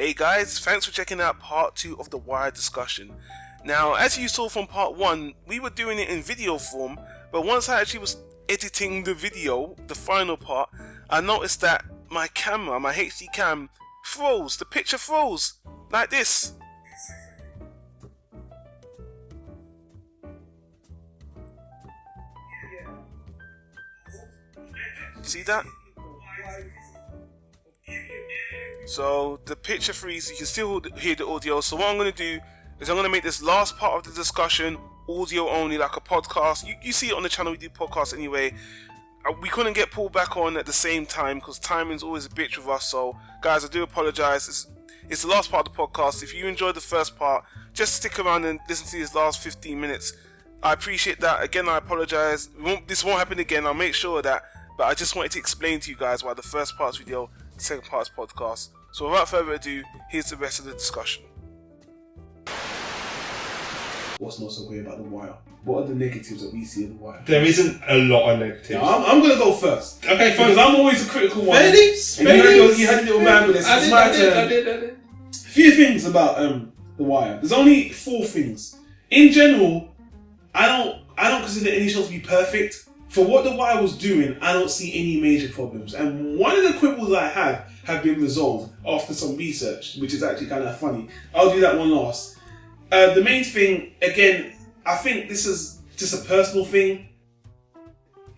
Hey guys, thanks for checking out part 2 of the Wire discussion. Now, as you saw from part 1, we were doing it in video form, but once I actually was editing the video, the final part, I noticed that my camera, my HD cam, froze. The picture froze, like this. See that? So the picture freeze, you can still hear the audio. So what I'm going to do is I'm going to make this last part of the discussion audio only, like a podcast. You see it on the channel, we do podcasts anyway. We couldn't get pulled back on at the same time because timing's always a bitch with us. So guys, I do apologise. It's the last part of the podcast. If you enjoyed the first part, just stick around and listen to these last 15 minutes. I appreciate that. Again, I apologise. This won't happen again. I'll make sure of that. But I just wanted to explain to you guys why the first part's video, the second part's podcast. So without further ado, here's the rest of the discussion. What's not so great about The Wire? What are the negatives that we see in The Wire? There isn't a lot of negatives. Now, I'm going to go first. Okay, fine. Because I'm always a critical one. Fair dues. You had a little man with this. I did. A few things about The Wire. There's only 4 things. In general, I don't consider any show to be perfect. For what The Wire was doing, I don't see any major problems. And one of the quibbles I have been resolved after some research, which is actually kind of funny. I'll do that one last. The main thing, again, I think this is just a personal thing.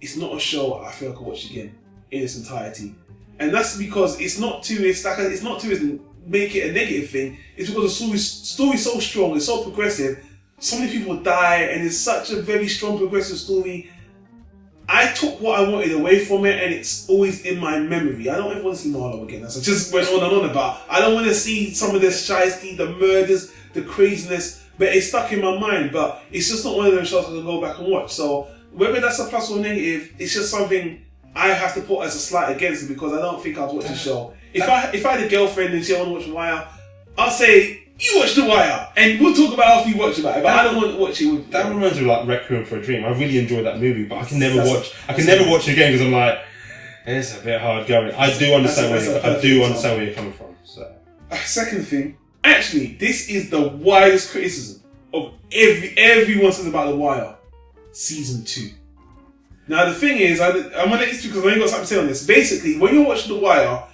It's not a show I feel I could watch again in its entirety. And that's because it's not to make it a negative thing. It's because the story's so strong, it's so progressive. So many people die, and it's such a very strong, progressive story. I took what I wanted away from it, and it's always in my memory. I don't ever want to see Marlo again. As I just went on and on about. I don't want to see some of this shiesty, the murders, the craziness, but it's stuck in my mind. But it's just not one of those shows I can go back and watch. So whether that's a plus or negative, it's just something I have to put as a slight against it because I don't think I'd watch the show. If I had a girlfriend and she want to watch The Wire, I'll say, you watch The Wire, and we'll talk about it after you watch it. But I don't want to watch it with. That reminds me of like Requiem for a Dream. I really enjoyed that movie, but I can never watch it again because I'm like, it's a bit hard going. I do understand where you're coming from. So, second thing, actually, this is the widest criticism of everyone says about The Wire. Season 2. Now the thing is, I'm gonna let you because I ain't got something to say on this. Basically, when you're watching The Wire,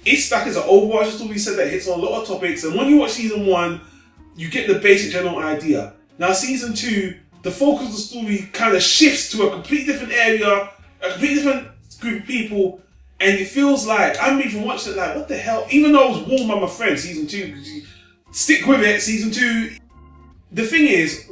it's like it's an overarching story set that hits on a lot of topics, and when you watch season 1, you get the basic general idea. Now season 2, the focus of the story kind of shifts to a completely different area, a completely different group of people, and it feels like, I'm even watching it like, what the hell? Even though I was warned by my friend, season 2, stick with it, season 2. The thing is,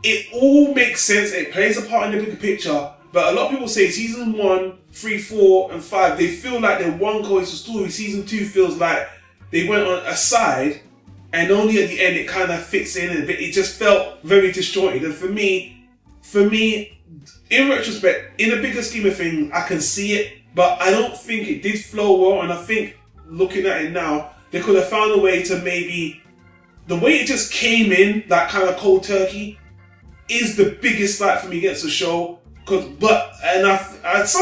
it all makes sense, it plays a part in the bigger picture, but a lot of people say season 1, 3, 4, and 5, they feel like they're one cohesive story. Season 2 feels like they went on a side, and only at the end it kind of fits in a bit. It just felt very disjointed. And for me, in retrospect, in the bigger scheme of things, I can see it, but I don't think it did flow well. And I think, looking at it now, they could have found a way to maybe, the way it just came in, that kind of cold turkey, is the biggest slight for me against the show. Some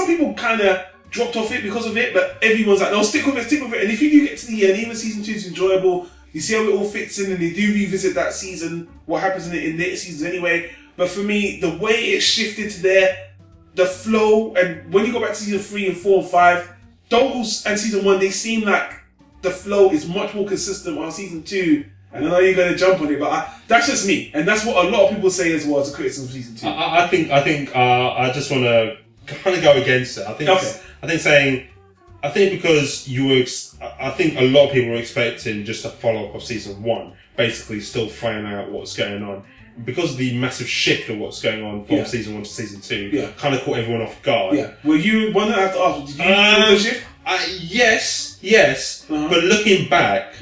people kind of dropped off it because of it, but everyone's like, no, stick with it. And if you do get to the end, even season 2 is enjoyable. You see how it all fits in, and they do revisit that season, what happens in it in later seasons anyway. But for me, the way it shifted to there, the flow, and when you go back to season 3 and 4 and 5, those and season 1, they seem like the flow is much more consistent on season 2. And I know you're going to jump on it, but that's just me. And that's what a lot of people say as well as a criticism of season 2. I think I just want to kind of go against it. I think because I think a lot of people were expecting just a follow-up of season 1, basically still finding out what's going on. Because of the massive shift of what's going on from season 1 to season 2, kind of caught everyone off guard. Yeah. Were you, one that I have to ask, did you feel the shift? Yes. But looking back,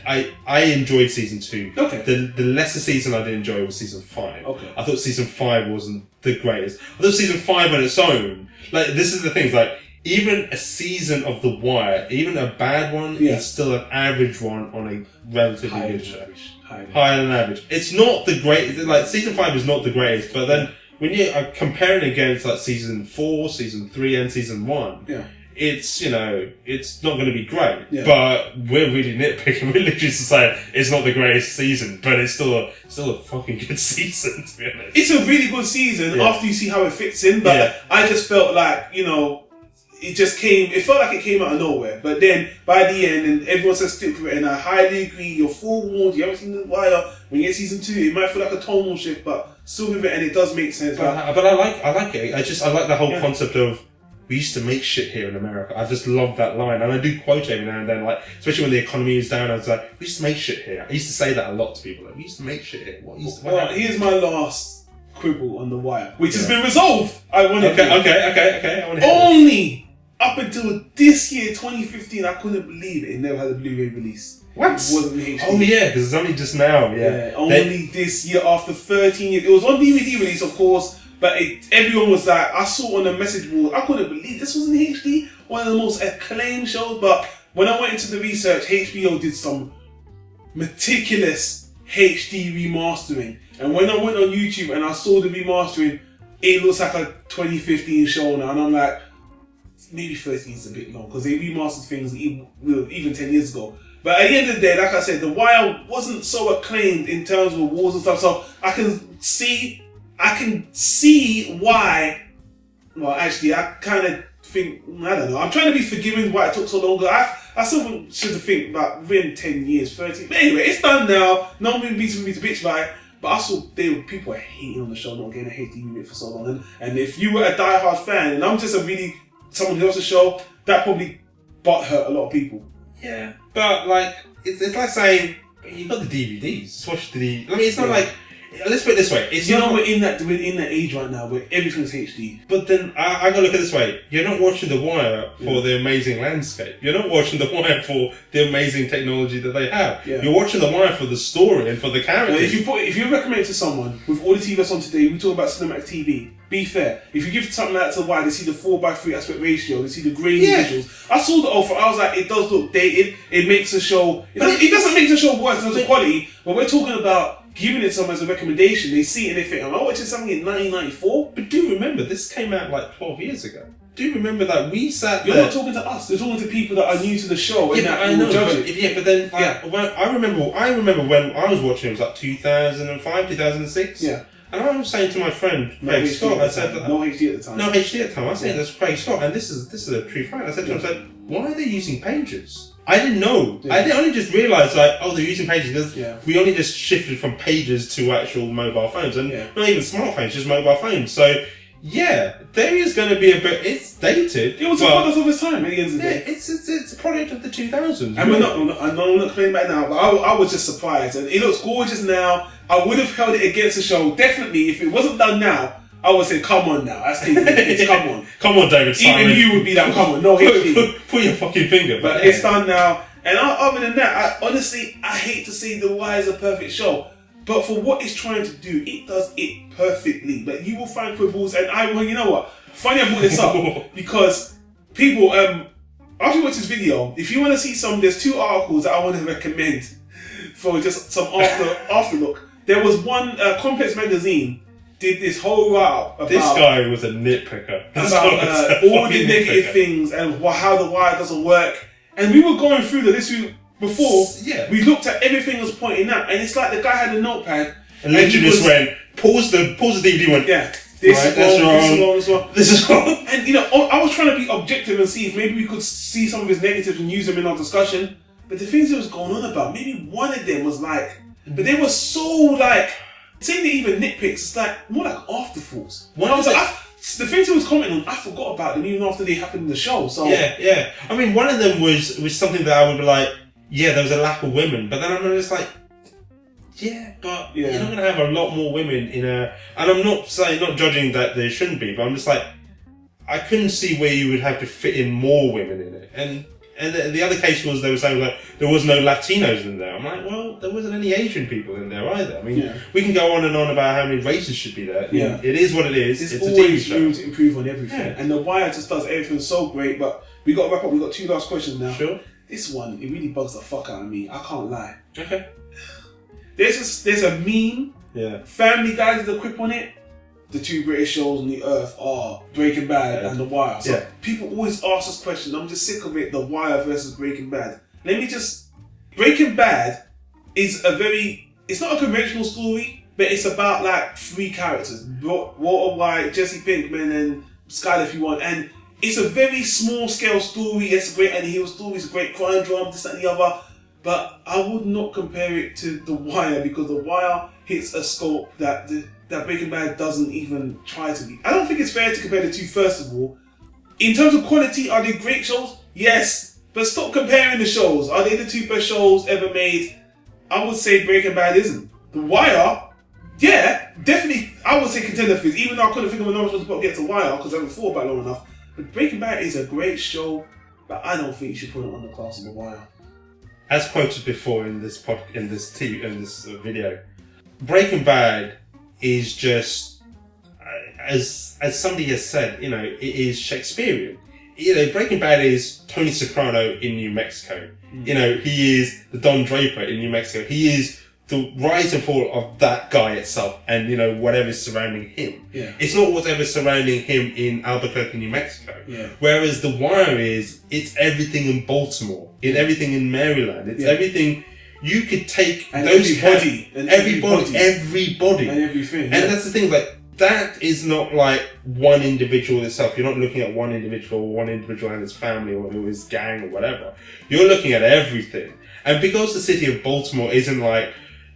I enjoyed season 2. Okay. The lesser season I did enjoy was season 5. Okay. I thought season 5 wasn't the greatest. I thought season 5 on its own, like, this is the thing, like, even a season of The Wire, even a bad one, is still an average one on a relatively good show. Higher than average. It's not the greatest, like, season 5 is not the greatest, but then when you are comparing against, like, season 4, season 3, and season 1, it's, you know, it's not going to be great. Yeah. But we're really nitpicking. We're literally just saying it's not the greatest season, but it's still a fucking good season, to be honest. It's a really good season after you see how it fits in, but I just felt like, you know, it felt like it came out of nowhere. But then, by the end, and everyone says stick with it, and I highly agree, you're forewarned, you haven't seen The Wire, when you get season 2, it might feel like a tonal shift, but still with it, and it does make sense. But I like it. I like the whole concept of, we used to make shit here in America. I just love that line, and I do quote it every now and then, like, especially when the economy is down, I was like, we used to make shit here. I used to say that a lot to people, like, we used to make shit here. Here's my last quibble on The Wire, which has been resolved. I want Okay. I want to only up until this year, 2015, I couldn't believe it never had a Blu-ray release. What? It wasn't HD. Oh yeah, because it's only just now. Yeah, only this year after 13 years. It was on DVD release, of course, but everyone was like, I saw on the message board, I couldn't believe this was in HD. One of the most acclaimed shows. But when I went into the research, HBO did some meticulous HD remastering, and when I went on YouTube and I saw the remastering, it looks like a 2015 show now, and I'm like, maybe 13 is a bit long because they remastered things even 10 years ago. But at the end of the day, like I said, The Wire wasn't so acclaimed in terms of awards and stuff, so I can see why. Well, actually, I kind of think, I don't know, I'm trying to be forgiving why it took so long. I still should think about within 10 years, 13. But anyway, it's done now. No one will be to bitch by it. But I saw people were hating on the show, not getting a HD remake for so long. And if you were a diehard fan, and I'm just someone who loves the show, that probably hurt a lot of people. Yeah, but like it's like saying you got the DVDs. Just watch the. I mean, it's not like. Let's put it this way. It's we're in that age right now where everything's HD. But then I gotta look at it this way. You're not watching The Wire for the amazing landscape. You're not watching The Wire for the amazing technology that they have. Yeah. You're watching The Wire for the story and for the characters. If you recommend it to someone with all the TV that's on today, we talk about cinematic TV. Be fair. If you give something like that to The Wire, they see the 4:3 aspect ratio, they see the grainy visuals. I saw the offer. I was like, it does look dated. It makes the show. It doesn't make the show worse in terms of quality. But we're talking about giving it to them as a recommendation. They see it and they think, am I watching something in 1994? But do remember, this came out like 12 years ago. Do remember that we sat there. You're not talking to us. You're talking to people that are new to the show. Yeah, but I know. But then, I remember when I was watching, it was like 2005, 2006. Yeah. And I was saying to my friend Craig Scott, I said no HD at the time. No HD at the time. I said that's Craig Scott, and this is a true fact. I said to him, why are they using pages? I didn't know. Yeah. I didn't only just realise they're using pages because we only just shifted from pages to actual mobile phones, and not even smartphones, just mobile phones. So yeah, there is going to be a bit. It's dated. It was a product of its time at the end of the day. It's a product of the 2000s. And we're not claiming back now, but I was just surprised, and it looks gorgeous now. I would have held it against the show definitely if it wasn't done now. I would say, come on now. That's taking it. Come on. Come on, David Simon. Even you would be like, come on, no HD. Put your fucking finger. But it's done now. And other than that, I hate to say The Wire is a perfect show. But for what it's trying to do, it does it perfectly. But you will find quibbles. And you know what? Funny I brought this up. Because people, after you watch this video, if you want to see there's 2 articles that I want to recommend for just some after look. There was one, Complex Magazine did this whole write-up about... This guy was a nitpicker. About all the negative things and how The Wire doesn't work. And we were going through the list before. Yeah. We looked at everything was pointing out, and it's like the guy had a notepad and literally just went, pause the DVD, went, this is wrong. And I was trying to be objective and see if maybe we could see some of his negatives and use them in our discussion. But the things he was going on about, maybe one of them was like, but they were so like, saying they even nitpicks, it's like more like afterthoughts. The things he was commenting on, I forgot about them even after they happened in the show. So yeah. I mean, one of them was something that I would be like, there was a lack of women. But then I'm just like, but you're not going to have a lot more women in a... And I'm not judging that there shouldn't be, but I'm just like, I couldn't see where you would have to fit in more women in it. And the other case was they were saying like there was no Latinos in there. I'm like, well, there wasn't any Asian people in there either. I mean, we can go on and on about how many races should be there. Yeah. It is what it is. It's always room to improve on everything. Yeah. And The Wire just does everything so great. But we got to wrap up. We've got 2 last questions now. Sure. This one, it really bugs the fuck out of me. I can't lie. Okay. There's a meme. Yeah. Family Guy did a quip on it. the two greatest shows on the earth are Breaking Bad and The Wire. So people always ask this question. I'm just sick of it. The Wire versus Breaking Bad. Breaking Bad is it's not a conventional story, but it's about like three characters: Walter White, Jesse Pinkman, and Skyler, if you want. And it's a very small scale story. It's a great Andy Hill story. It's a great crime drama. This, that, and the other. But I would not compare it to The Wire because The Wire hits a scope that Breaking Bad doesn't even try to be. I don't think it's fair to compare the two. First of all, in terms of quality, are they great shows? Yes. But stop comparing the shows. Are they the two best shows ever made? I would say Breaking Bad isn't. The Wire, yeah, definitely, I would say contender for it, even though I couldn't think of another show to get to Wire because I haven't thought about it long enough. But Breaking Bad is a great show, but I don't think you should put it on the class of The Wire. As quoted before in this video, Breaking Bad is just, as somebody has said, it is Shakespearean. Breaking Bad is Tony Soprano in New Mexico. He is the Don Draper in New Mexico. He is the rise and fall of that guy itself and, whatever's surrounding him. Yeah. It's not whatever's surrounding him in Albuquerque, New Mexico. Yeah. Whereas The Wire it's everything in Baltimore. It's everything in Maryland. It's everything. You could take and those everybody. And everybody. And everything. And that's the thing, that is not like one individual itself. You're not looking at one individual and his family or his gang or whatever. You're looking at everything. And because the city of Baltimore isn't like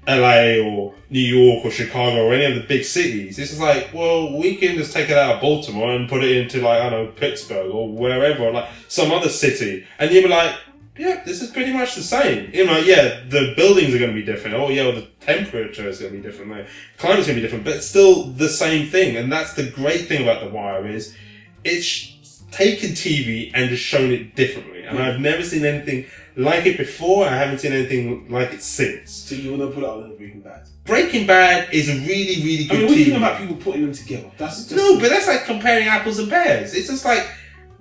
LA or New York or Chicago or any of the big cities, it's just like, well, we can just take it out of Baltimore and put it into Pittsburgh or wherever, like some other city. And you'll be like, yeah, this is pretty much the same. The buildings are going to be different. The temperature is going to be different. The climate's going to be different, but it's still the same thing. And that's the great thing about The Wire is it's taken TV and just shown it differently. And I've never seen anything like it before. I haven't seen anything like it since. So you want to put it on Breaking Bad? Breaking Bad is a really, really good TV. What do you think about people putting them together? No, but that's like comparing apples and pears. It's just like,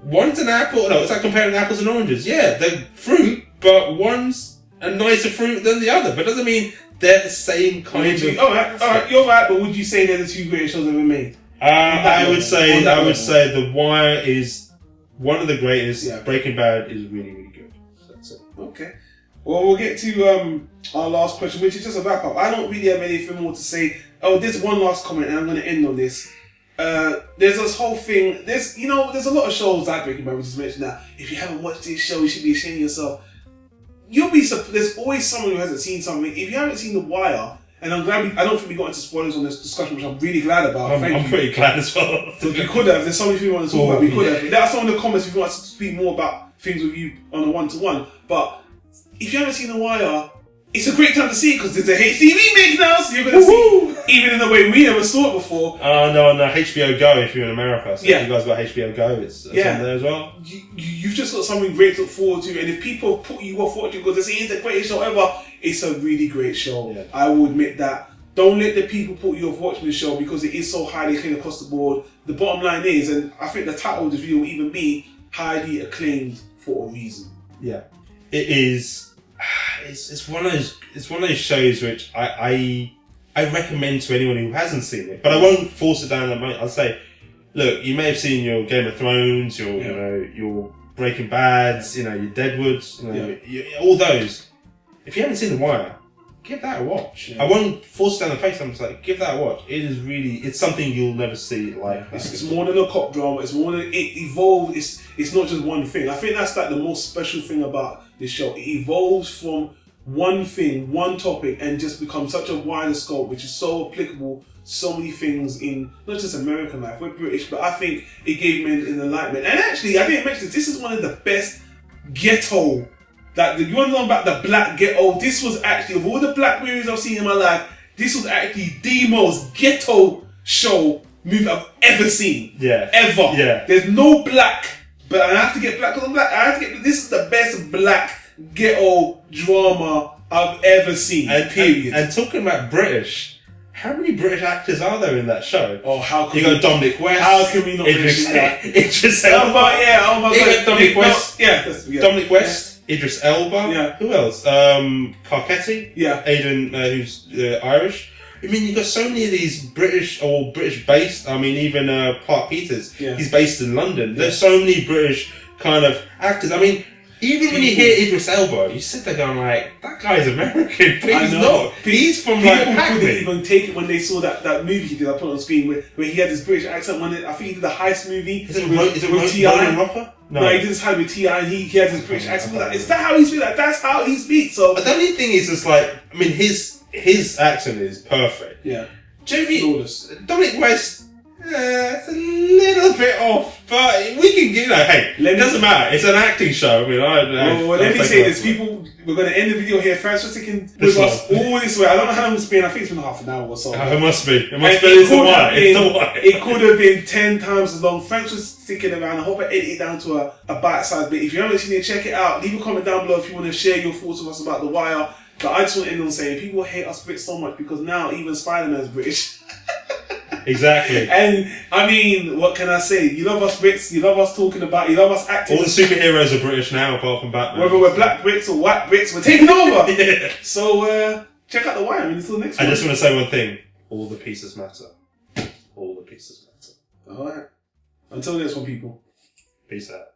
one's an apple. No, it's like comparing apples and oranges. Yeah, they're fruit, but one's a nicer fruit than the other. But it doesn't mean they're the same kind of. All right, you're right. But would you say they're the two greatest shows ever made? I would say The Wire is one of the greatest. Yeah. Breaking Bad is really, really good. So that's it. Okay. Well, we'll get to our last question, which is just a wrap up. I don't really have anything more to say. Oh, there's one last comment, and I'm going to end on this. There's this whole thing. There's a lot of shows like Breaking Bad. We just mentioned that if you haven't watched this show, you should be ashamed of yourself. There's always someone who hasn't seen something. If you haven't seen The Wire, and I'm glad I don't think we got into spoilers on this discussion, which I'm really glad about. I'm pretty glad as well. So we could have. There's so many things we want to talk about. We could have. There are some in the comments if you want us to speak more about things with you on a one-to-one. But if you haven't seen The Wire, it's a great time to see it because there's a HD remake now, so you're going to see, even in the way we never saw it before. No, HBO Go if you're in America. So if you guys got HBO Go, it's on there as well. You've just got something great to look forward to, and if people put you off watching because they say it's the greatest show ever, it's a really great show. Yeah. I will admit that. Don't let the people put you off watching the show because it is so highly acclaimed across the board. The bottom line is, and I think the title of this video will even be highly acclaimed for a reason. Yeah, it is. It's one of those shows which I recommend to anyone who hasn't seen it, but I won't force it down. I'll say, look, you may have seen your Game of Thrones, your Breaking Bads, your Deadwoods, all those. If you haven't seen The Wire, give that a watch. Yeah. I won't force it down the face. I'm just like, give that a watch. It's something you'll never see like that. It's more than a cop drama. It's more than it evolved. It's not just one thing. I think that's like the most special thing about this show. It evolves from one thing, one topic, and just becomes such a wider scope, which is so applicable. So many things in not just American life. We're British, but I think it gave men an enlightenment. And actually, I didn't mention this. This is one of the best ghetto. You want to know about the black ghetto? This was actually, of all the black movies I've seen in my life, this was actually the most ghetto movie I've ever seen. Yeah. Ever. Yeah. There's no black, but I have to get black because I'm black. This is the best black ghetto drama I've ever seen. Period. And talking about British, how many British actors are there in that show? Oh, how can you got Dominic West? How can we not mention that? Idris Elba. Oh my god. Dominic West. Dominic West. Yeah. Idris Elba. Yeah. Who else? Carcetti. Yeah. Aidan, who's Irish. I mean, you got so many of these British or British based. I mean, even Clark Peters, he's based in London. There's so many British kind of actors. I mean, even when you hear Idris Elba, you sit there going like, that guy's American, but he's not. He's from like People Hackney. couldn't even take it when they saw that movie he did. I put on screen where he had this British accent. When I think he did the heist movie. Is it with T.I.? Rocker? No, he did this with T.I. and he had this British accent. Like, is that how he speaks? Like, that's how he speaks. So the only thing is, it's like, I mean, his accent is perfect. Yeah. Dominic West, it's a little bit off, but we can get, hey, it doesn't matter. It's an acting show. I mean, let me say this, people. We're going to end the video here. Thanks for sticking with us all this way. I don't know how long it's been. I think it's been half an hour or so. It must be. It's the wire. It could have been 10 times as long. Thanks for sticking around. I hope I edit it down to a bite-sized bit. If you haven't seen it, check it out. Leave a comment down below if you want to share your thoughts with us about The Wire. But I just want to end on saying people hate us Brits so much because now even Spider-Man's British. Exactly. And I mean, what can I say? You love us Brits, you love us talking about, you love us acting. All the superheroes are British now, apart from Batman. Whether we're black Brits or white Brits, we're taking over. Yeah. So check out The Wire and until next time. I just want to say one thing. All the pieces matter. All the pieces matter. Alright. Until next one, people. Peace out.